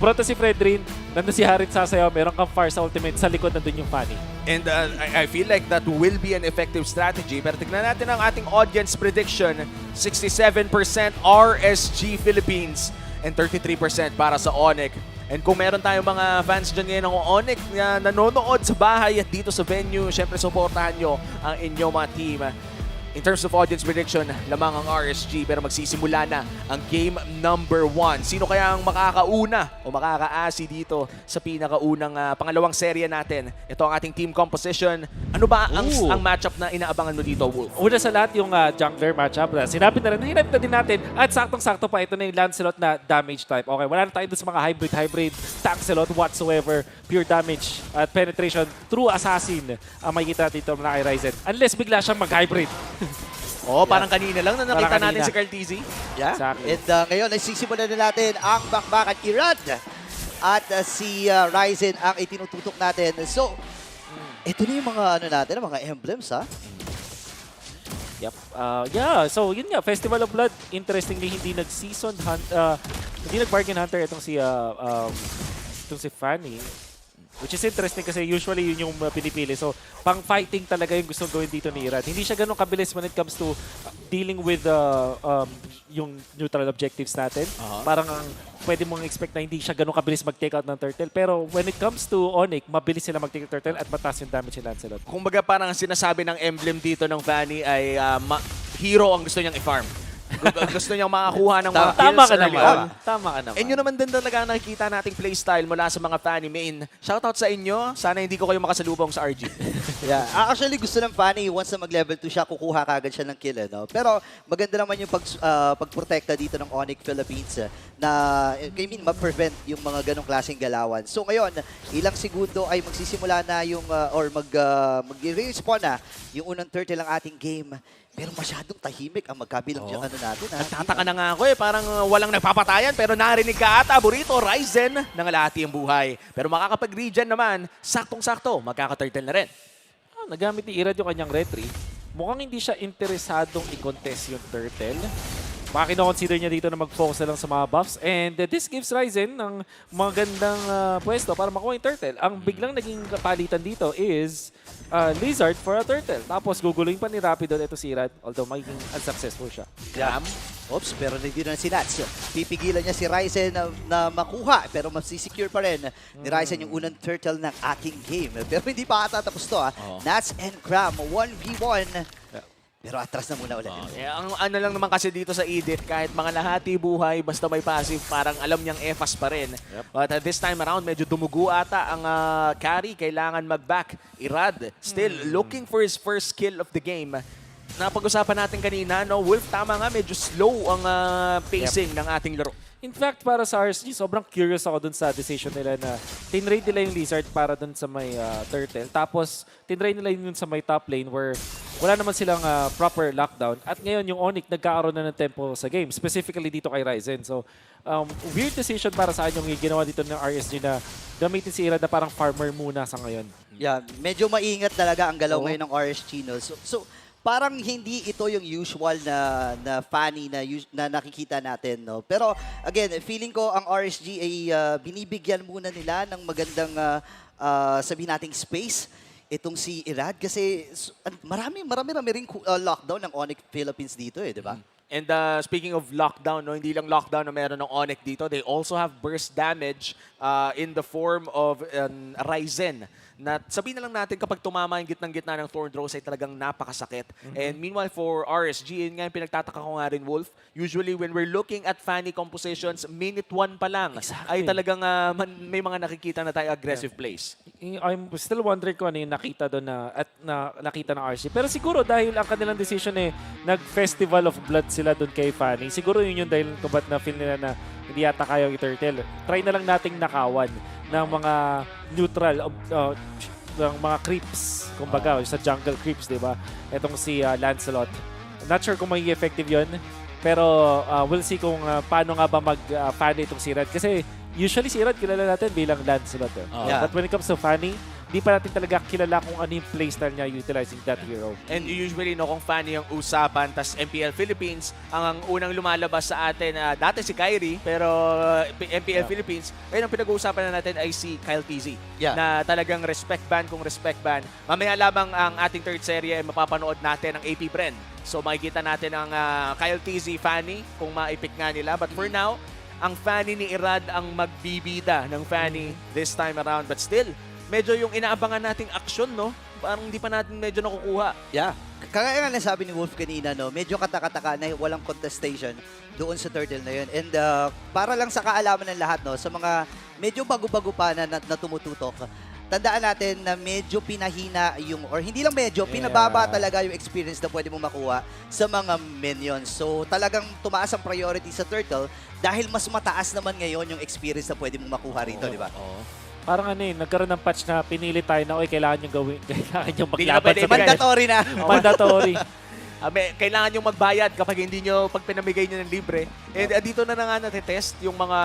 Pronto si Fredrin, nandun si Harit sasayaw, meron kang far sa ultimate, sa likod nandun yung Fanny. And I feel like that will be an effective strategy. Pero tignan natin ang ating audience prediction. 67% RSG Philippines and 33% para sa Onyx. And kung meron tayong mga fans dyan ngayon ng Onyx na nanonood sa bahay at dito sa venue, syempre supportahan nyo ang inyong mga team. In terms of audience prediction, lamang ang RSG pero magsisimula na ang game number 1. Sino kaya ang makakauna o makakaasi dito sa pinakaunang pangalawang serye natin? Ito ang ating team composition. Ano ba ang matchup na inaabangan mo dito, Wolf? Una sa lahat yung jungler matchup. Sinabi na rin, hinap na din natin. At saktong-sakto pa, ito na yung Lancelot na damage type. Okay, wala na tayo doon sa mga hybrid, Tancelot whatsoever. Pure damage at penetration through assassin ang makikita natin dito na kay Ryzen. Unless bigla siyang mag-hybrid. Oh, parang kanina lang na nakita Parang natin kanina. si Carl TZ. Yeah. Exactly. And ngayon ay sisimulan na natin ang bakbakan Irad at si Ryzen ang itinututok natin. So, ito na yung mga ano natin, mga emblems ha. Yep. Yeah, so yun nga, Festival of Blood, interestingly, hindi nag-season hunt, hindi nag-bargain hunter itong si Fanny. Which is interesting kasi usually yun yung pinipili. So, pang-fighting talaga yung gusto gawin dito ni Irad. Hindi siya ganun kabilis when it comes to dealing with yung neutral objectives natin. Parang pwede mong expect na hindi siya ganun kabilis mag-take out ng turtle. Pero when it comes to Onyx, mabilis sila mag-take out turtle at mataas yung damage ni Lancelot. Kumbaga parang sinasabi ng emblem dito ng Fanny ay hero ang gusto niyang i-farm. Gusto niyang makakuha ng mga Tama kills ka early naman. on. Tama ka naman. And yun naman din talaga ang nakikita nating playstyle mula sa mga Fanny main. Shoutout sa inyo. Sana hindi ko kayo makasalubong sa RG. Yeah. Actually, gusto ng Fanny, once na mag-level 2 siya, kukuha kagad siya ng kill. No? Pero maganda naman yung pagprotekta dito ng Onyx Philippines na, I mean, ma-prevent yung mga ganong klaseng galawan. So ngayon, ilang segundo ay magsisimula na yung, or mag-respawn na yung unang turtle ng ating game. Pero masyadong tahimik ang magkabilang dyan, ano natin. Nagtataka na nga ako parang walang nagpapatayan pero narinig ka ata, Burrito, Ryzen, nangalahati ang buhay. Pero makakapag-regen naman, saktong-sakto, magkaka-turtle na rin. Nagamit ni Irad yung kanyang retry. Mukhang hindi siya interesadong i-contest yung turtle. Baka kino-consider niya dito na mag-focus na lang sa mga buffs. And this gives Ryzen ng magandang pwesto para makuha yung turtle. Ang biglang naging palitan dito is Lizard for a turtle. Tapos guguluhin pa ni Rapido ito si Irad. Although magiging unsuccessful siya. Gram. Oops, pero hindi na si Nats. Pipigilan niya si Ryzen na makuha, pero masisecure pa rin ni Ryzen yung unang turtle ng ating game. Pero hindi pa ata tapos to ha. Nats and Cram, 1v1. Pero atras na muna ulit. Ang ano lang naman kasi dito sa Edith, kahit mga lahati buhay, basta may passive, parang alam niyang EFAS pa rin. But this time around, medyo dumugo ata ang carry. Kailangan mag-back. Irad, still looking for his first kill of the game. Napag-usapan natin kanina, no? Wolf, tama nga, medyo slow ang pacing ng ating laro. In fact, para sa RSG, sobrang curious ako dun sa decision nila na tinraid nila yung Lizard para dun sa may turtle. Tapos, tinraid nila yun sa may top lane where wala naman silang proper lockdown. At ngayon, yung Onyx nagkakaroon na ng tempo sa game, specifically dito kay Ryzen. So, weird decision para sa akin yung ginawa dito ng RSG na gamitin si Irad na parang farmer muna sa ngayon. Yeah, medyo maingat talaga ang galaw ngayon ng RSG. No? So, parang hindi ito yung usual na Fanny na nakikita natin. No? Pero again, feeling ko ang RSG ay binibigyan muna nila ng magandang sabihin nating space itong si Irad kasi marami ring lockdown ng Onyx Philippines dito di ba? And speaking of lockdown, no, hindi lang lockdown na meron ng Onyx dito. They also have burst damage in the form of Ryzen. Na sabihin na lang natin kapag tumama yung gitnang-gitna ng Thorn Rose ay talagang napakasakit. And meanwhile for RSG, yun nga yung pinagtataka ko nga rin, Wolf. Usually when we're looking at Fanny compositions, minute 1 pa lang ay talagang may mga nakikita na tayo aggressive plays. I'm still wondering kung ano yung nakita doon na nakita ng RSG. Pero siguro dahil ang kanilang decision nag-Festival of Blood sila doon kay Fanny. Siguro yun yung dahil kung ba't na-feel nila na hindi yata kaya yung turtle. Try na lang nating nakawan ng mga neutral, ng mga creeps, kumbaga, sa jungle creeps, di ba? Itong si Lancelot. Not sure kung magiging effective yun, pero we'll see kung paano nga ba mag-Fanny itong si Irad. Kasi usually si Irad kilala natin bilang Lancelot. Yeah. But when it comes to Fanny, Di pa natin talaga kilala kung ano yung playstyle niya utilizing that hero. And usually, no, kung fan yung usapan, tas MPL Philippines, ang unang lumalabas sa atin, dati si Kyrie, pero MPL Philippines, ngayon ang pinag-uusapan na natin ay si Kyle TZ. Yeah. Na talagang respect ban kung respect ban. Mamaya lamang ang ating third serye ay mapapanood natin ang AP Bren. So makikita natin ang Kyle TZ Fanny kung maipik nga nila. But for now, ang Fanny ni Irad ang magbibida ng Fanny this time around. But still, medyo yung inaabangan nating aksyon, no? Parang hindi pa natin medyo nakukuha. Yeah. Kaya nga nasabi ni Wolf kanina, no, medyo katakataka na walang contestation doon sa turtle na yun. And para lang sa kaalaman ng lahat, no, sa mga medyo bago-bago pa na tumututok, tandaan natin na medyo pinahina yung, or hindi lang medyo, pinababa talaga yung experience na pwede mo makuha sa mga minions. So talagang tumaas ang priority sa turtle dahil mas mataas naman ngayon yung experience na pwede mong makuha rito, di ba? Parang ano nagkaroon ng patch na pinili tayo na, kailangan nyo gawin, kailangan nyo Hindi na maglaban pwede sa ibigay. Mandatory na. Mandatory. Kailangan yung magbayad kapag hindi nyo, pag pinamigay nyo ng libre. And dito na nga natetest yung mga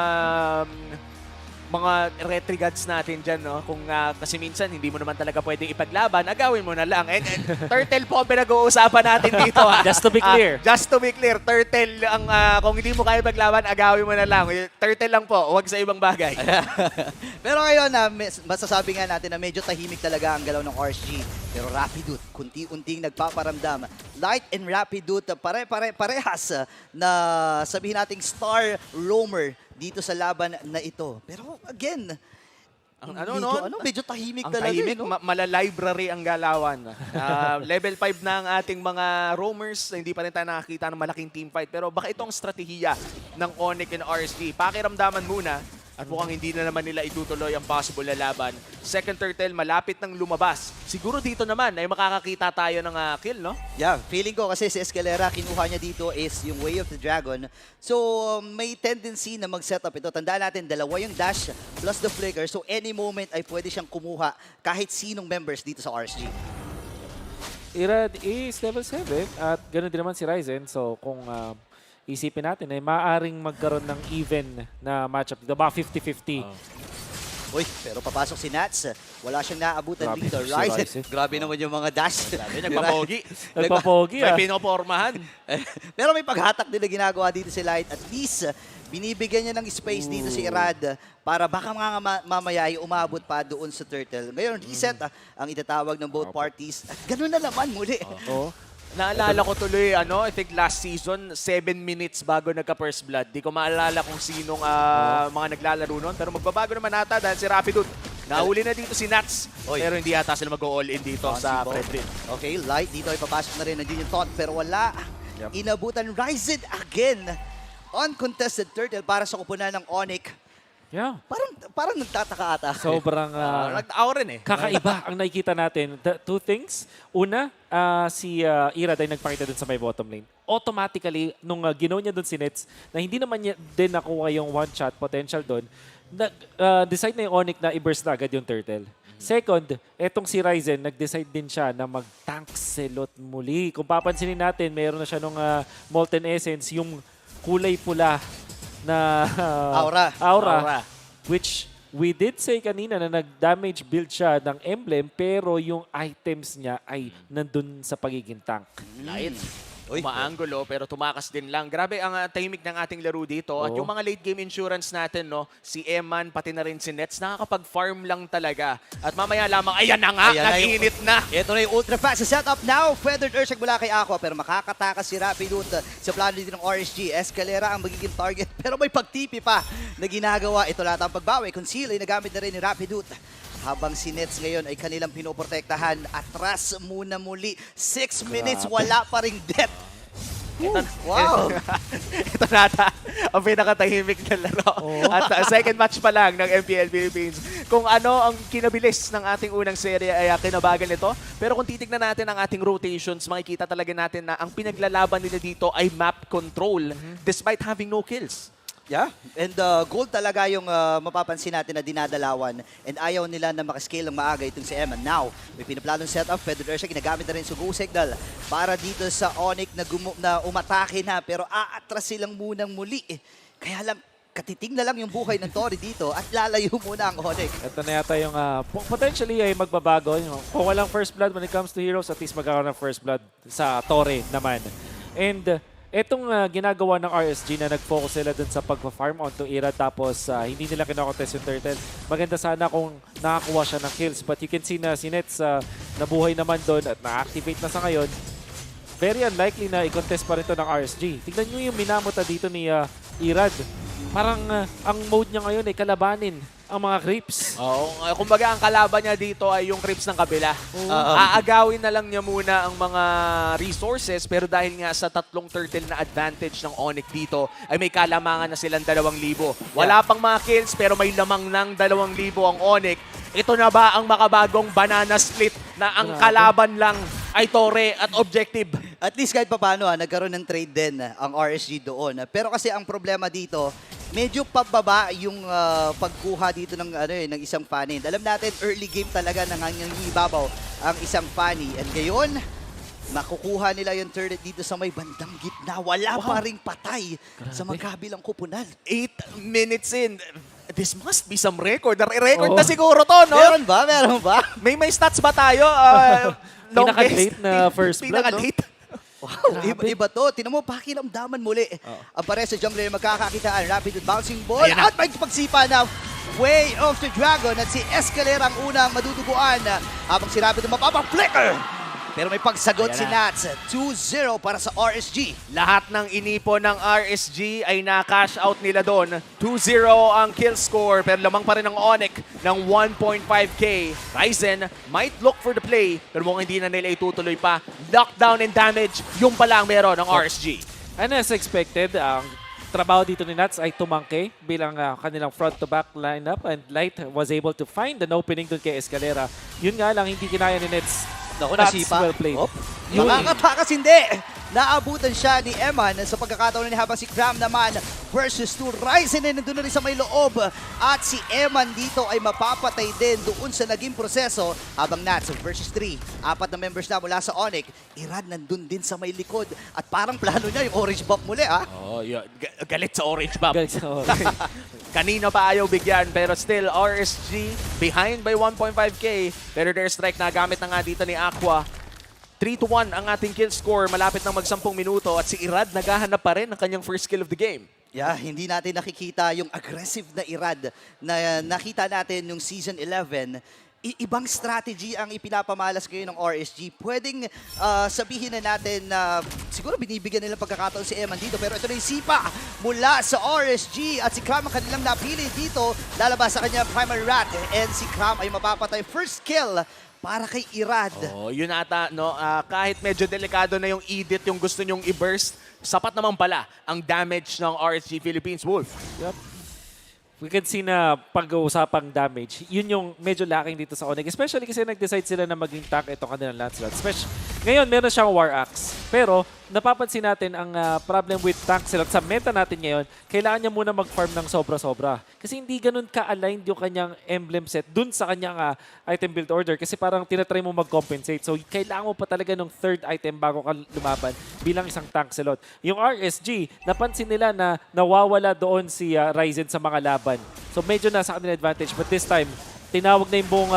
retrigads natin dyan, no? Kung kasi minsan hindi mo naman talaga pwedeng ipaglaban, agawin mo na lang. And turtle po ang pinag-uusapan natin dito, ha? Just to be clear. Just to be clear, turtle ang kung hindi mo kaya maglaban, agawin mo na lang. Turtle lang po, huwag sa ibang bagay. Pero ngayon, masasabi nga natin na medyo tahimik talaga ang galaw ng RSG. Pero Rapidut, kunti-unting nagpaparamdam. Light and Rapidut, parehas na sabihin nating star roamer dito sa laban na ito. Pero again, medyo tahimik Ang talaga. tahimik, no? mala-library ang galawan. Level 5 na ang ating mga roamers. Hindi pa rin tayo nakakita ng malaking team fight. Pero baka ito ang strategiya ng Onyx and RSG. Pakiramdaman muna at mukhang hindi na naman nila itutuloy ang possible na laban. Second turtle, malapit nang lumabas. Siguro dito naman ay makakakita tayo ng kill, no? Yeah, feeling ko kasi si Escalera, kinuha niya dito is yung Way of the Dragon. So, may tendency na mag-set up ito. Tandaan natin, dalawa yung dash plus the flicker. So, any moment ay pwede siyang kumuha kahit sinong members dito sa RSG. Irad is level 7 at ganoon din naman si Ryzen. So kung isipin natin ay maaaring magkaroon ng even na matchup dito. Baka 50-50. Uy, pero papasok si Nats. Wala siyang naabutan Grabe dito. si Ryzen, Ryzen. grabe naman yung mga dash. Nagpapogi. Nagpapogi May pinopormahan. Pero may paghatak din na ginagawa dito si Light. At least, binibigyan niya ng space dito si Irad para baka mga mamaya ay umabot pa doon sa turtle. Ngayon, reset ang itatawag ng both parties. At ganun na naman muli. Oo. Naalala ko tuloy, I think last season, 7 minutes bago nagka-first blood. Di ko maalala kung sinong mga naglalaro nun. Pero magbabago naman ata dahil si Rapidut. Nahuli na dito si Nats. Oy. Pero hindi ata sila mag-all-in dito sa Fredrin. Okay, Light dito ay papasok na rin. Nandiyan yung taunt pero wala. Yep. Inabutan Ryzen again. Uncontested turtle para sa kupunan ng Onyx. Yeah. Parang nagtataka ata. Sobrang Nag-tao rin eh. kakaiba ang nakikita natin. The two things. Una, si Irad ay nagpakita dun sa may bottom lane. Automatically, nung ginawa niya dun si Nets, na hindi naman niya din nakuha yung one-shot potential dun, decide na yung Onyx na i-burst na agad yung turtle. Second, etong si Ryzen, nag-decide din siya na mag-tank selot muli. Kung papansinin natin, meron na siya nung Molten Essence, yung kulay pula na aura, which we did say kanina na nag-damage build siya ng emblem pero yung items niya ay nandun sa pagiging tank. Light. Uy. Umaanggulo pero tumakas din lang. Grabe ang tahimik ng ating laro dito. At Oo. yung mga late game insurance natin, no, si Eman, pati na rin si Nets, nakakapag-farm lang talaga. At mamaya lamang, ayan na nga, Ayan na yung- nag-init na. Ito na yung ultra fast sa setup now. Feathered Urshak mula kay Aqua pero makakatakas si Rapidut sa plano dito ng RSG. Escalera ang magiging target pero may pagtipi pa na ginagawa. Ito lahat ang pagbawi. Conceal ay nagamit na rin ni Rapidut. Habang si Nets ngayon ay kanilang pinoprotektahan. Atras muna muli. 6 minutes, wala pa ring death. Wow! Ito nata ang pinakatahimik na laro. At second match pa lang ng MPL Philippines. Kung ano ang kinabilis ng ating unang serye ay kinabagan nito. Pero kung titignan natin ang ating rotations, makikita talaga natin na ang pinaglalaban nila dito ay map control despite having no kills. Yeah, and gold talaga yung mapapansin natin na dinadalawan and ayaw nila na makascale ng maaga itong si Eman. Now, may pinaplanong setup, Feathered Urshak, ginagamit na rin sa Go Signal para dito sa Onyx na umatake na pero aatras silang munang muli. Kaya lang, katiting na lang yung buhay ng Tori dito at lalayo muna ang Onyx. Ito na yata yung potentially ay magbabago. Kung walang first blood when it comes to heroes, at least magkakaroon ng first blood sa Torre naman. And etong ginagawa ng RSG na nag-focus sila dun sa pag-farm onto Ira tapos hindi nila kinokontest yung turtle. Maganda sana kung nakakuha siya ng kills. But you can see na si Nets nabuhay naman doon at na-activate na sa ngayon. Very unlikely na i-contest pa rin ito ng RSG. Tignan nyo yung minamota dito ni Irad. Parang ang mode niya ngayon ay kalabanin ang mga creeps. Oo, kumbaga ang kalaban niya dito ay yung creeps ng kabila. Aagawin na lang niya muna ang mga resources pero dahil nga sa tatlong turtle na advantage ng Onyx dito ay may kalamangan na silang 2,000. Wala pang mga kills pero may lamang ng 2,000 ang Onyx. Ito na ba ang makabagong banana split na ang kalaban lang ay Torre at Objective? At least kahit papaano, nagkaroon ng trade din ang RSG doon. Pero kasi ang problema dito, medyo pababa yung pagkuha dito ng ng isang Fanny. Alam natin, early game talaga nangangibabaw ang isang Fanny. And ngayon, nakukuha nila yung turret dito sa may bandang gitna. Wala pa ring patay sa magkabilang kupunan. 8 minutes in. This must be some record. Record na siguro to, no? Meron ba? Meron ba? May stats ba tayo? Pinaka-late na first blood, no? Pinaka-late. Wow, iba to. Tinan mo, pakiramdaman muli. Ang pare sa jungler magkakakitaan. Rapid with bouncing ball. Ayan na. At may pagsipa na Way of the Dragon. At si Escalera ang unang maduduguan. Habang si Rapid mapapaflicker. Pero may pagsagot Ayan si na. Nats. 2-0 para sa RSG. Lahat ng inipo ng RSG ay na-cash out nila doon. 2-0 ang kill score pero lamang pa rin ang Onyx ng 1.5k. Ryzen might look for the play pero mukhang hindi na nila itutuloy pa. Knockdown and damage, yung pala ang meron ng RSG. And as expected, ang trabaho dito ni Nats ay tumangke bilang kanilang front-to-back lineup and Light was able to find an opening doon kay Escalera. Yun nga lang, hindi kinaya ni Nets. Naku, Nats nasipa. well played. Yun. Makakatakas hindi. Naabutan siya ni Eman sa pagkakataon ni habang si Cram naman versus 2. Ryzen na nandun na rin sa may loob. At si Eman dito ay mapapatay din doon sa naging proseso habang Nats versus 3. 4 na members na mula sa Onyx. Irad nandun din sa may likod. At parang plano niya yung orange buff muli ha. Oh, yeah. Galit sa orange buff. Guys, Kanina pa ayaw bigyan pero still RSG behind by 1.5k. Pero their strike na gamit na nga dito ni Aqua. 3-1 ang ating kill score. Malapit ng mag-10 minuto at si Irad naghahanap pa rin ng kanyang first kill of the game. Yeah, hindi natin nakikita yung aggressive na Irad na nakita natin yung Season 11. Ibang strategy ang ipinapamalas ngayon ng RSG. Pwedeng sabihin na natin na siguro binibigyan nila pagkakataon si Eman dito. Pero ito na yung sipa mula sa RSG. At si Cram ang kanilang napili dito. Lalabas sa kanya primary rat. And si Cram ay mapapatay. First kill para kay Irad. Oh, yun ata, no? Kahit medyo delikado na yung edit, yung gusto nyong i-burst, sapat naman pala ang damage ng RSG Philippines Wolf. yep. We can see na pag-uusapang damage, yun yung medyo lacking dito sa Onyx. Especially kasi nag-decide sila na maging tank itong kanilang Lancelot. Ngayon, meron siyang War Axe. Pero, napapansin natin ang problem with Lancelot sa meta natin ngayon, kailangan niya muna mag-farm ng sobra-sobra. Kasi hindi ganun ka-aligned yung kanyang emblem set dun sa kanyang item build order. Kasi parang tinatry mo mag-compensate. So, kailangan mo pa talaga ng third item bago ka lumaban bilang isang Lancelot. Yung RSG, napansin nila na nawawala doon si Ryzen sa mga laban. So, medyo nasa kanila advantage. But this time, tinawag na yung buong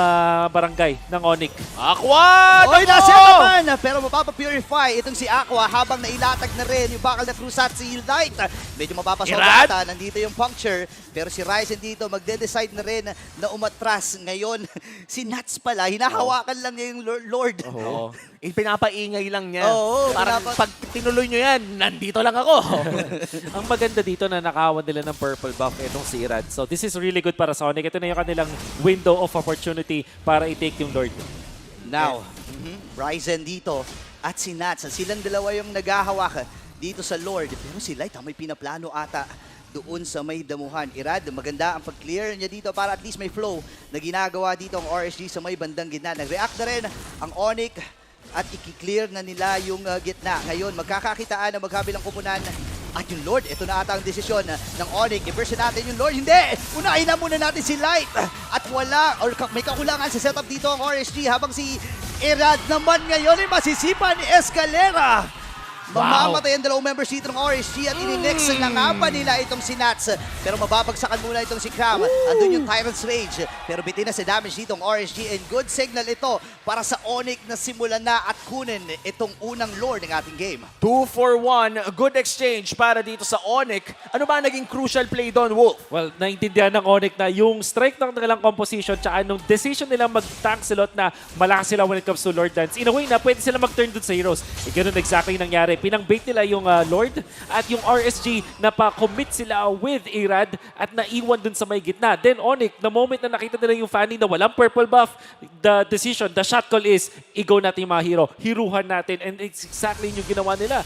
barangay ng Onyx. Aqua! Oy, nasa naman! Pero mapapapurify itong si Aqua habang nailatag na rin yung bakal na krusat si Light. Medyo mapapasoba ata. Nandito yung puncture. Pero si Ryzen dito magde-decide na rin na umatras. Ngayon, si Nats pala, hinahawakan lang niya yung Lord. Oo. Pinapaingay lang niya. Oo, Parang pag tinuloy nyo yan, nandito lang ako. Ang maganda dito na nakawan nila ng purple buff itong si Irad. So this is really good para sa Onyx. Ito na yung kanilang window of opportunity para i-take yung Lord. Now, Ryzen dito at si Nats. Silang dalawa yung naghahawak dito sa Lord. Pero si Light may pinaplano ata doon sa may damuhan. Irad, maganda ang pag-clear niya dito para at least may flow na ginagawa dito ang RSG sa may bandang gitna. Nag-react na rin ang Onyx at i-clear na nila yung gitna. Ngayon, magkakakitaan na magkabilang kupunan at yung Lord. Ito na ata ang desisyon ng Onyx. I-version natin yung Lord. Hindi! Unahin na muna natin si Light. At wala, or may kakulangan sa setup dito ang RSG habang si Irad naman ngayon ay masisipa ni Escalera. Mamamatay ang dalawang members dito ng RSG at ininex na nga pa nila itong si Nats. Pero mababagsakan muna itong si Cram. Andun yung Tyrant's Rage. Pero bitin na sa damage dito ng RSG and good signal ito para sa Onyx na simulan na at kunin itong unang lord ng ating game. 2 for 1. Good exchange para dito sa Onyx. Ano ba naging crucial play doon, Wolf? Well, naintindihan ng Onyx na yung strike ng kanilang composition tsaka nung decision nilang mag-tank slot na malakas sila when it comes to Lord Dance. In a way na pwede sila mag-turn dun sa heroes. Ganun exactly nangyari. Pinang-bait nila yung Lord at yung RSG na pa-commit sila with Irad at naiwan dun sa may gitna. Then Onyx, the moment na nakita nila yung Fanny na walang purple buff, the decision, the shot call is, i-go natin yung mga hero. Hiruhan natin. And it's exactly yung ginawa nila.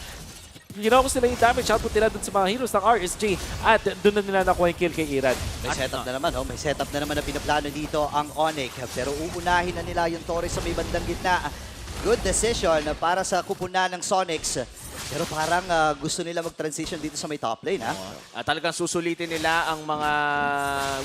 Ginawa ko sila yung damage output nila dun sa mga heroes ng RSG at dun na nila nakuha yung kill kay Irad. May setup na naman, oh. May setup na naman na pinaplano dito ang Onyx. Pero uunahin na nila yung Torres sa may bandang gitna. Good decision para sa kupunan ng Sonics. Pero parang gusto nila mag-transition dito sa may top lane, ha? At talagang susulitin nila ang mga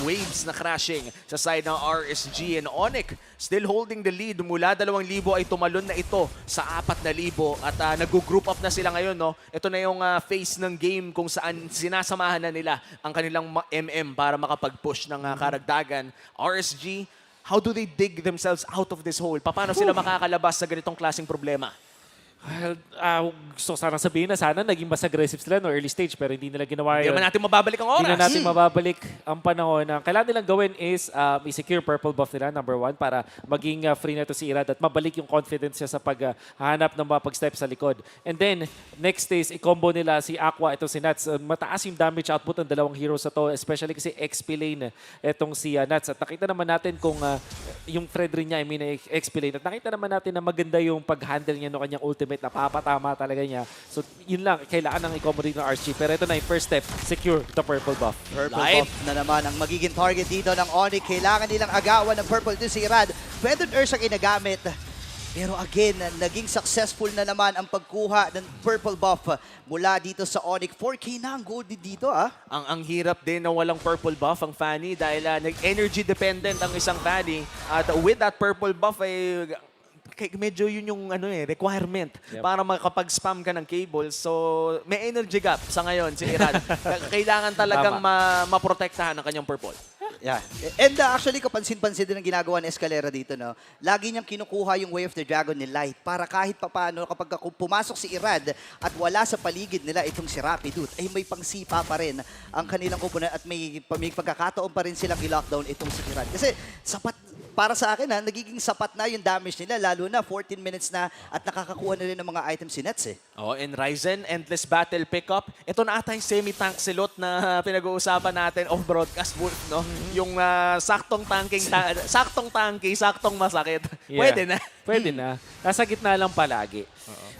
waves na crashing sa side ng RSG and Onyx. Still holding the lead. Mula 2,000 ay tumalon na ito sa 4,000 at nag-group up na sila ngayon. No? Ito na yung phase ng game kung saan sinasamahan na nila ang kanilang MM para makapag-push ng karagdagan. RSG, how do they dig themselves out of this hole? Paano sila makakalabas sa ganitong klaseng problema? Well, gusto ko sana sabihin na sana naging mas aggressive sila no early stage pero hindi nila ginawa Hindi yun. naman natin mababalik ang oras. Hindi na natin mababalik ang panahon. Ang kailangan nilang gawin is i-secure purple buff nila, number 1, para maging free na to si Irad at mabalik yung confidence niya sa paghahanap ng mga pag-step sa likod. And then, next is i-combo nila si Aqua, itong si Nats. Mataas yung damage output ng dalawang heroes na to, especially kasi XP lane itong si Nats. At nakita naman natin kung yung Fred rin niya, I mean XP lane. At nakita naman natin na maganda yung pag-handle niya ng kanyang ultimate, napapatama talaga niya. So, yun lang, kailangan ng i-combo rin ng RSG. Pero ito na yung first step, secure the purple buff. Purple buff na naman ang magiging target dito ng Onyx. Kailangan nilang agawan ng purple dito si Irad. Feathered Earth ang ginagamit. Pero again, naging successful na naman ang pagkuha ng purple buff mula dito sa Onyx. 4K na ang gold dito, ah. Ang hirap din na walang purple buff ang Fanny dahil nag-energy dependent ang isang Fanny. At with that purple buff ay medyo yun yung requirement para makapag-spam ka ng cable. So, may energy gap sa ngayon si Irad. Kailangan talagang maprotektahan ang kanyang purple. Yeah. And actually, kapansin-pansin din ang ginagawa ni Escalera dito, no? Lagi niyang kinukuha yung Way of the Dragon ni Light para kahit papaano kapag pumasok si Irad at wala sa paligid nila itong si Rapidut, ay may pangsipa pa rin ang kanilang kupunan at may pagkakataon pa rin silang i-lockdown itong si Irad. Kasi sapat para sa akin, nagiging sapat na yung damage nila, lalo na 14 minutes na at nakakakuha na rin ng mga items si Nets, eh. Oh, and Ryzen, endless battle pickup. Ito na ata yung semi-tank silot na pinag-uusapan natin off-broadcast, Wolf, no? Yung saktong tanking, saktong masakit. Yeah. Pwede na. Pwede na. Nasa gitna lang palagi.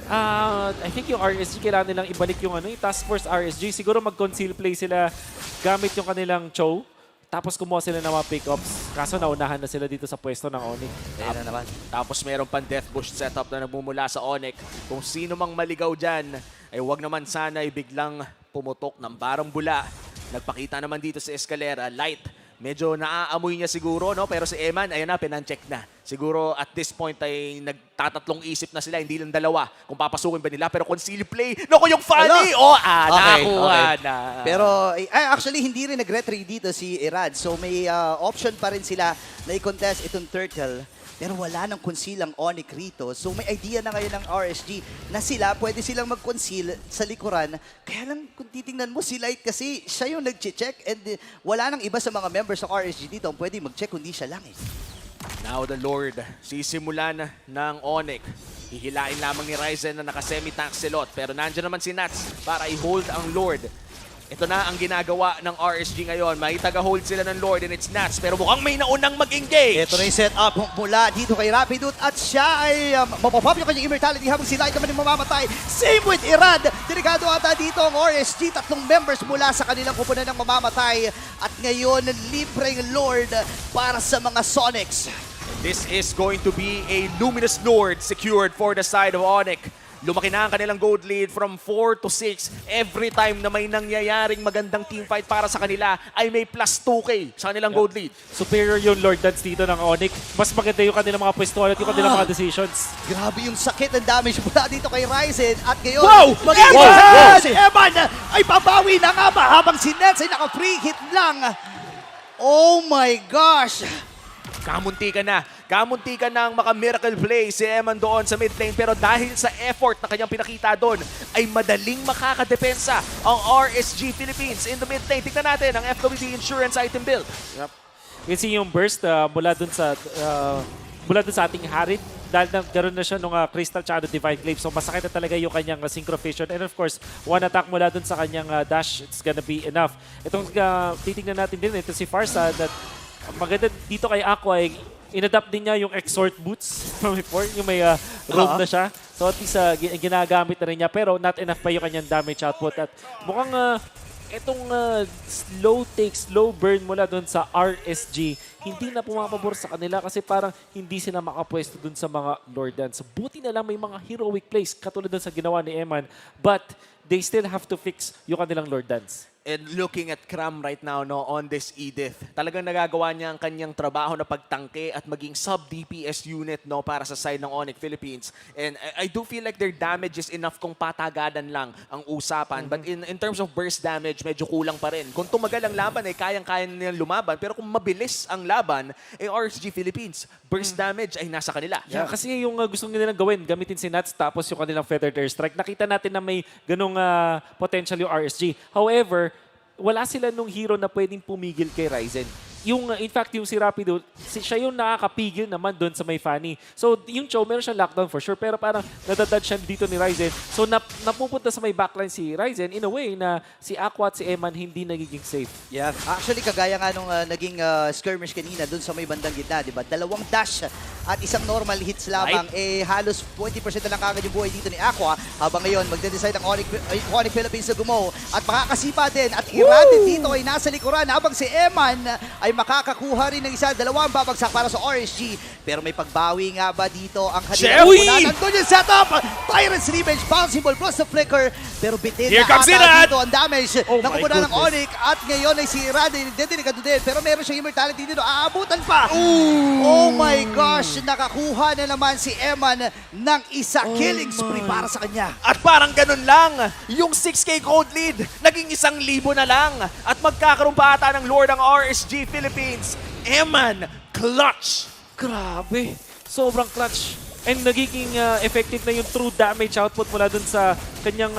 I think yung RSG, kailangan nilang ibalik yung yung Task Force RSG. Siguro mag-conceal play sila gamit yung kanilang Cho. Tapos kumuha sila ng mga pickups. Kaso naunahan na sila dito sa pwesto ng Onyx. Ayan na naman. Tapos meron pang Death Bush setup na nagmumula sa Onyx. Kung sino mang maligaw dyan, ay wag naman sana biglang pumutok ng barang bula. Nagpakita naman dito si Escalera, Light. Medyo naaamoy niya siguro, no? Pero si Eman, ayun na, pinancheck na. Siguro at this point ay nagtatatlong isip na sila, hindi lang dalawa kung papasukin ba nila. Pero conceal play, naku yung Fanny! Nakakuha na. Pero actually, hindi rin nag-retry dito si Irad. So may option pa rin sila na i-contest itong Turtle. Pero wala nang conceal ang Onyx rito. So may idea na ngayon ng RSG na pwede silang mag-conceal sa likuran. Kaya lang kung titingnan mo si Light kasi siya yung nag-check and wala nang iba sa mga members ng RSG dito ang pwede mag-check kundi siya lang, eh. Now the Lord, sisimulan ng Onyx. Hihilain lamang ni Ryzen na naka-semi-tank silot. Pero nandiyan naman si Nats para i-hold ang Lord. Ito na ang ginagawa ng RSG ngayon. May taga-hold sila ng Lord and it's Nats. Pero mukhang may naunang mag-engage. Ito na yung setup mula dito kay Rapidut at siya ay mapapop yung kanyang immortality habang si Light naman yung mamamatay. Same with Irad. Delikado ata dito ang RSG. 3 members mula sa kanilang kupunan ng mamamatay. At ngayon, libreng Lord para sa mga Sonics. This is going to be a Luminous Lord secured for the side of Onyx. Lumaki na ang kanilang gold lead from 4 to 6. Every time na may nangyayaring magandang teamfight para sa kanila, ay may plus 2K sa kanilang gold lead. Superior yung Lord Dance dito ng Onyx. Mas maganda yung kanilang mga pwestuhan at yung kanilang mga decisions. Grabe yung sakit ng damage mula dito kay Ryzen. At ngayon, Wow! Eman! Si Eman ay pabawi na nga ba habang si Nets ay naka-free hit lang. Oh my gosh! Kamunti ka na. Kamunti ka ng maka-miracle play si Eman doon sa mid lane. Pero dahil sa effort na kanyang pinakita doon, ay madaling makakadepensa ang RSG Philippines in the mid lane. Tignan natin ang FWD Insurance item build. Yep. Kasi yung burst mula dun sa ating Harid, dahil nagkaroon na siya nung Crystal tsaka Divine Glaive. So masakit na talaga yung kanyang Synchro Fission. And of course, one attack mula dun sa kanyang dash, it's gonna be enough. Itong titignan natin din, ito si Farsa, that maganda dito kay Aqua, in-adapt din niya yung Exhort Boots from before, yung may robe na siya. So at least ginagamit na rin niya, pero not enough pa yung kanyang damage output. At mukhang itong slow burn mula doon sa RSG, hindi na pumapabor sa kanila kasi parang hindi sila makapwesto doon sa mga Lord Dance. Buti na lang may mga heroic plays katulad doon sa ginawa ni Eman, but they still have to fix yung kanilang Lord Dance. And looking at Cram right now no, on this Edith, talagang nagagawa niya ang kanyang trabaho na pagtangke at maging sub-DPS unit no, para sa side ng Onyx Philippines. And I do feel like their damage is enough kung patagadan lang ang usapan. But in terms of burst damage, medyo kulang pa rin. Kung tumagal ang laban, kayang-kaya nilang lumaban. Pero kung mabilis ang laban, RSG Philippines, burst damage ay nasa kanila. Yeah, kasi yung gusto nilang gawin, gamitin si Nuts tapos yung kanilang Feathered Airstrike. Nakita natin na may ganong potential yung RSG. However, wala sila nung hero na pwedeng pumigil kay Ryzen. In fact, yung si Rapido, siya yung nakakapigil naman doon sa may Fanny. So, yung Cho, meron siyang lockdown for sure, pero parang nadadad siya dito ni Ryzen. So, napupunta sa may backline si Ryzen in a way na si Aqua at si Eman hindi nagiging safe. Yeah, actually kagaya nga nung naging skirmish kanina dun sa may bandang gitna, di ba? 2 dash at isang normal hits lamang, halos 20% na lang kagad yung buhay dito ni Aqua. Habang ngayon, magde-decide ang Onyx Philippines na gumaw at makakasipa din at Irade dito ay nasa likuran habang si Eman ay makakakuha rin ng isa, 2 babagsak para sa RSG. Pero may pagbawi nga ba dito ang kanilang punan? Nandun yung setup! Tyrant's Revenge, bouncing ball plus the flicker. Pero bitin Here na comes ata Irad! dito ang damage. Oh my Nakupunan ng goodness. Onyx at ngayon ay si Irade dedelikado din. Pero meron siyang immortality dito. Aabutan pa! Oh my gosh! Nakakuha na naman si Eman ng isa killing spree para sa kanya. At parang ganun lang, yung 6K code lead, naging 1,000 na lang. At magkakaroon pa ata ng Lord ang RSG Philippines. Eman, clutch! Grabe! Sobrang clutch. And nagiging effective na yung true damage output mula dun sa kanyang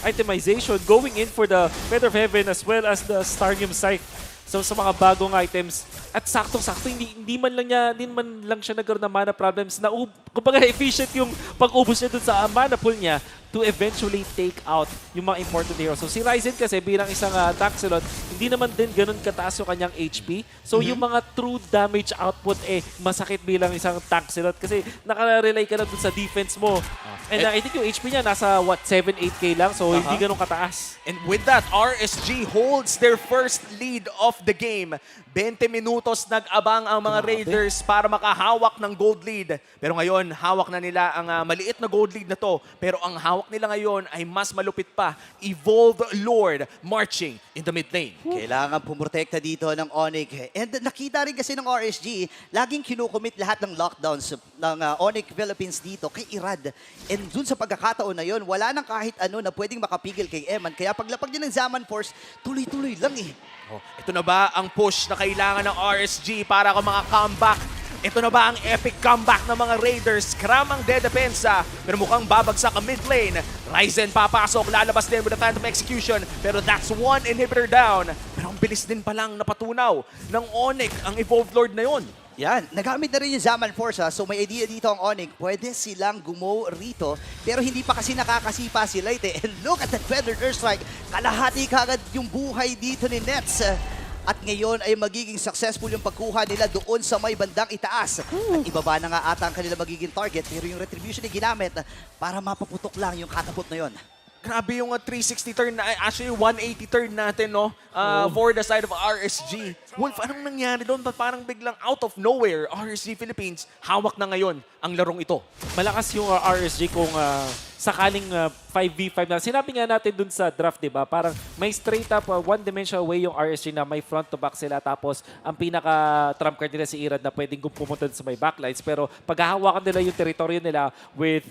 itemization, going in for the Feather of Heaven as well as the Starium Scythe. So sa mga bagong items, at saktong-sakto, hindi man lang siya nagkaroon ng mana problems na kumbaga efficient yung pag-ubos niya dun sa mana pool niya to eventually take out yung mga important heroes. So si Ryzen kasi bilang isang Taxilot, hindi naman din ganun kataas yung kanyang HP. So yung mga true damage output masakit bilang isang Taxilot kasi nakarely ka na dun sa defense mo. And I think yung HP niya nasa 7-8k lang, so hindi ganun kataas. And with that, RSG holds their first lead of the game. 20 minutos nag-abang ang mga Raiders para makahawak ng gold lead. Pero ngayon, hawak na nila ang maliit na gold lead na to. Pero ang hawak nila ngayon ay mas malupit pa. Evolved Lord marching in the mid lane. Kailangan pumrotekta dito ng Onyx. And nakita rin kasi ng RSG, laging kinukumit lahat ng lockdowns ng Onyx Philippines dito kay Irad. And dun sa pagkakataon na yun, wala nang kahit ano na pwedeng makapigil kay Eman. Kaya paglapag niya ng Zaman Force, tuloy-tuloy lang Ito na ba ang push na kailangan ng RSG para ka mga comeback? Ito na ba ang epic comeback ng mga Raiders? Cram ang dedepensa, pero mukhang babagsak ang mid lane. Ryzen papasok, lalabas din with a Phantom Execution, pero that's 1 inhibitor down. Pero ang bilis din palang napatunaw ng Onyx ang Evolved Lord na yon. Yan, nagamit na rin yung Zaman Force so may idea dito ang Onyx. Pwede silang gumo rito, pero hindi pa kasi nakakasipa si Light And look at that Feathered Airstrike, kalahati kagad yung buhay dito ni Nets. At ngayon ay magiging successful yung pagkuha nila doon sa may bandang itaas. At ibaba na nga ata ang kanila magiging target, pero yung Retribution ay ginamit para mapaputok lang yung catapult na yon. Grabe yung 360 turn, actually 180 turn natin no, for the side of RSG. Wolf, anong nangyari doon? Parang biglang out of nowhere, RSG Philippines, hawak na ngayon ang larong ito. Malakas yung RSG kung sakaling 5v5 na. Sinabi nga natin dun sa draft, di ba? Parang may straight up one-dimensional way yung RSG na may front to back sila. Tapos ang pinaka-trump card nila si Irad na pwedeng pumunta dun sa may backlines. Pero pag hahawakan nila yung teritoryo nila with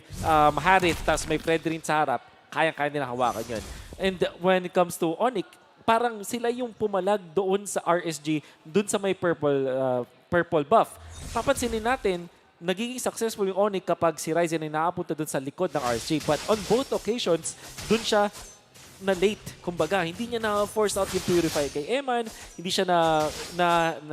Harith, tapos may Fred rin sa harap, kayang-kaya nila hawakan yun. And when it comes to Onyx, parang sila yung pumalag doon sa RSG, doon sa may purple buff. Papansinin natin, nagiging successful yung Onyx kapag si Ryzen ay naapunta doon sa likod ng RSG. But on both occasions, doon siya na late. Kumbaga, hindi niya na-force out yung Purify kay Eman, hindi siya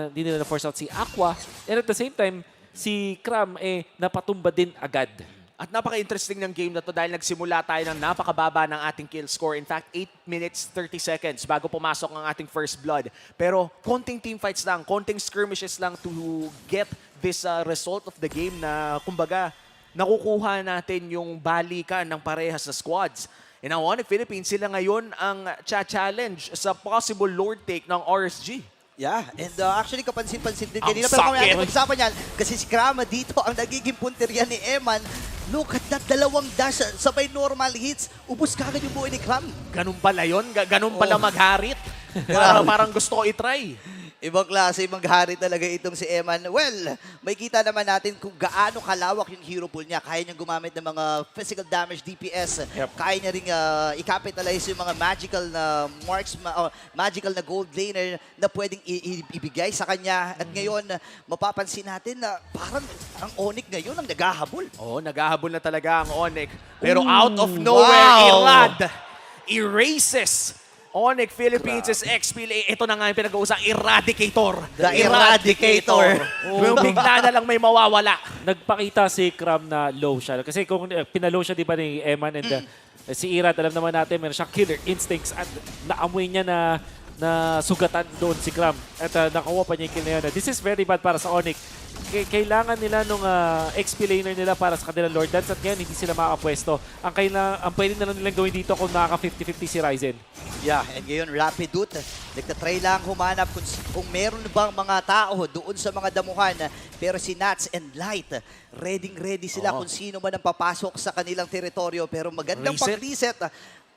hindi nila na-force out si Aqua. And at the same time, si Cram napatumba din agad. At napaka-interesting ng game na to dahil nagsimula tayo ng napakababa ng ating kill score. In fact, 8 minutes 30 seconds bago pumasok ang ating first blood. Pero konting teamfights lang, konting skirmishes lang to get this result of the game na kumbaga nakukuha natin yung balikan ng parehas sa squads. And ang Onyx Philippines, sila ngayon ang challenge sa possible Lord take ng RSG. Yeah, and actually kapansin-pansin din Ang kanina. Pero kung sakit. natin pag-usapan yan, kasi si Krama dito ang nagiging punteriya ni Eman. Look at that, dalawang dash, sabay normal hits. Ubus kagad yung buhay ni Kram. Ganun pala yun? Ganun pala magharit? Grabe. Parang gusto ko itry. Ibang klase, ibang hari talaga itong si Eman. Well, may kita naman natin kung gaano kalawak yung hero pool niya. Kaya niyang gumamit ng mga physical damage DPS. Yep. Kaya niya rin i-capitalize yung mga magical na marks, magical na gold laner na pwedeng ibigay sa kanya. At ngayon, mapapansin natin na parang ang Onyx ngayon ang naghahabol. Oo, naghahabol na talaga ang Onyx. Pero out of nowhere, wow. Irad erases Onyx Philippines' XP. Ito na nga yung pinag-uusang Eradicator. The Eradicator. Yung bigla na lang may mawawala. Nagpakita si Cram na low siya. Kasi kung pinalow siya, di ba, ni Eman and si Irad, alam naman natin, meron siyang killer instincts at naamoy niya na sugatan doon si Cram. At nakakuha pa niya yung kill na yun. This is very bad para sa Onyx. Kailangan nila nung XP laner nila para sa kanilang Lord Dance at ngayon hindi sila makakapwesto. Ang pwede na lang nilang gawin dito kung nakaka 50-50 si Ryzen. Yeah, and ngayon Rapidut, nagtatry lang humanap kung meron bang mga tao doon sa mga damuhan. Pero si Nats and Light, ready sila kung sino man ang papasok sa kanilang teritoryo. Pero magandang Reset. pag-reset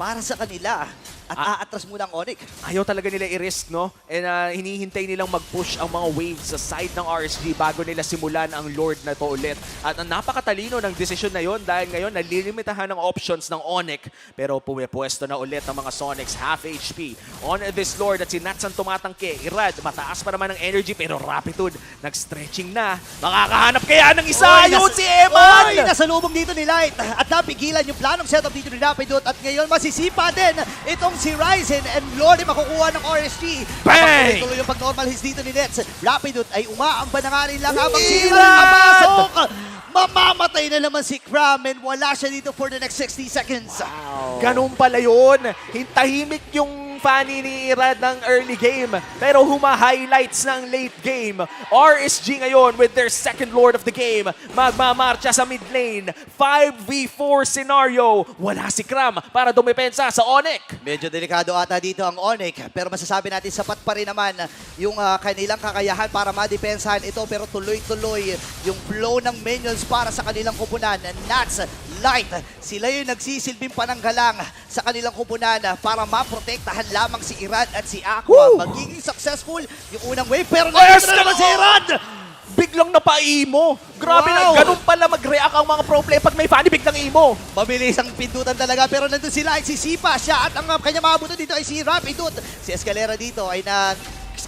para sa kanila at aatras muna ang Onyx. Ayaw talaga nila i-risk, no? And hinihintay nilang mag-push ang mga waves sa side ng RSG bago nila simulan ang Lord na to ulit. At ang napakatalino ng desisyon na yon dahil ngayon nalilimitahan ng options ng Onyx. Pero pumipwesto na ulit ang mga Sonics half HP on this Lord at si Nats ang tumatangke. Irad, mataas pa naman ang energy pero Rapitude nag-stretching na. Makakahanap kaya ng isa! Yun si Eman! Oy, nasa lubong dito ni Light at napigilan yung planong setup dito ni Rapidut at ngayon masisipa din itong si Ryzen and Lord ay makukuha ng RSG. Bang! Tuloy yung pag-normal hits dito ni Nets. Rapidut ay umaamba na nga rin lang habang si Irad! Irad napasok. Mamamatay na naman si Cram and wala siya dito for the next 60 seconds. Ganun pala yun. Hintahimik yung Fanny ni Irad ng early game. Pero huma-highlights ng late game. RSG ngayon with their second Lord of the game. Magmamarcha sa mid lane. 5v4 scenario. Wala si Cram para dumepensa sa Onyx. Medyo delikado ata dito ang Onyx, pero masasabi natin sapat pa rin naman yung kanilang kakayahan para madepensahan ito, pero tuloy-tuloy yung flow ng minions para sa kanilang kupunan. Nats, Light, sila yung nagsisilbing pananggalang sa kanilang kupunan para maprotektahan lamang si Irad at si Aqua. Magiging successful yung unang wave, pero nandito na naman si Irad! Biglang napaimo. Grabe na, Wow! ganun pala mag-react ang mga pro player pag may Fanny biglang imo. Mabilis ang pindutan talaga, pero nandun sila ay sisipa siya at ang kanya mabuto dito ay si Rapidut. Si Escalera dito ay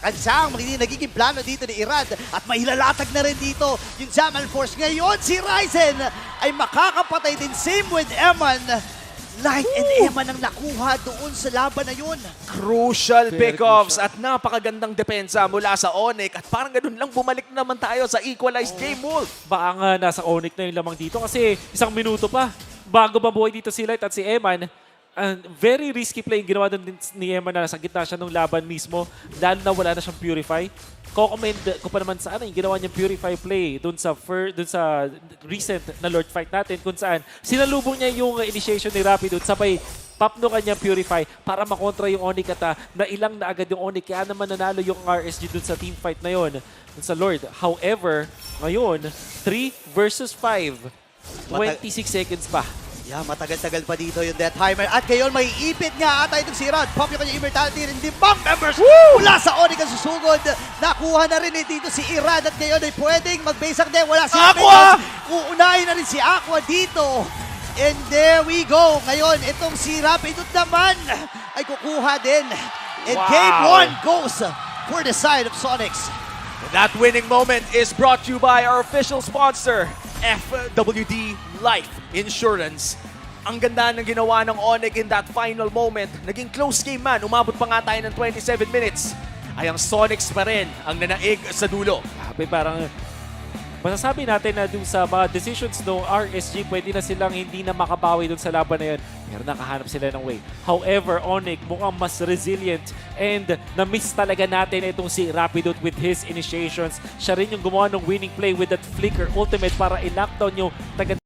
kansang nagiging plano dito ni Irad at mailalatag na rin dito yung Zaman Force. Ngayon si Ryzen ay makakapatay din, same with Eman. Light and Eman ang nakuha doon sa laban na yun. Crucial Very pickoffs crucial. at napakagandang depensa mula sa Onyx at parang ganun lang bumalik na naman tayo sa equalized game, Wolf. Baka nga nasa Onyx na yung lamang dito kasi isang minuto pa bago mabuhay dito si Light at si Eman. Very risky play yung ginawa din ni Eman na nasa gitna siya nung laban mismo, lalo na wala na siyang Purify. Ko-commend ko pa naman sa yung ginawa niyang Purify play dun sa recent na Lord fight natin kung saan sinalubong niya yung initiation ni Rapid dun sabay papno kanya Purify para makontra yung Onyx at nailang na agad yung Onyx kaya naman nanalo yung RSG dun sa team fight na yon dun sa Lord. However, ngayon 3 versus 5, 26 seconds pa. Yeah, matagal-tagal pa dito yung Deathheimer. At ngayon, may ipit nga ata itong si Rod. Pop yung kanyang immortality rin. Limang members mula sa Onyx ang susugod. Nakuha na rin dito si Irad. At ngayon ay pwedeng mag-base din. Wala si Aqua! Uunahin na rin si Aqua dito. And there we go. Ngayon, itong si Rapidot naman ay kukuha din. And Wow. game 1 goes for the side of Sonics. That winning moment is brought to you by our official sponsor, FWD Life Insurance. Ang ganda ng ginawa ng Onyx in that final moment. Naging close game man. Umabot pa nga tayo ng 27 minutes. Ay ang Sonics pa rin ang nanaig sa dulo. Grabe, parang masasabi natin na dun sa mga decisions ng RSG, pwede na silang hindi na makabawi dun sa laban na yun. Pero nakahanap sila ng way. However, Onyx mukhang mas resilient and na-miss talaga natin itong si Rapidot with his initiations. Siya rin yung gumawa ng winning play with that flicker ultimate para i-lockdown yung taga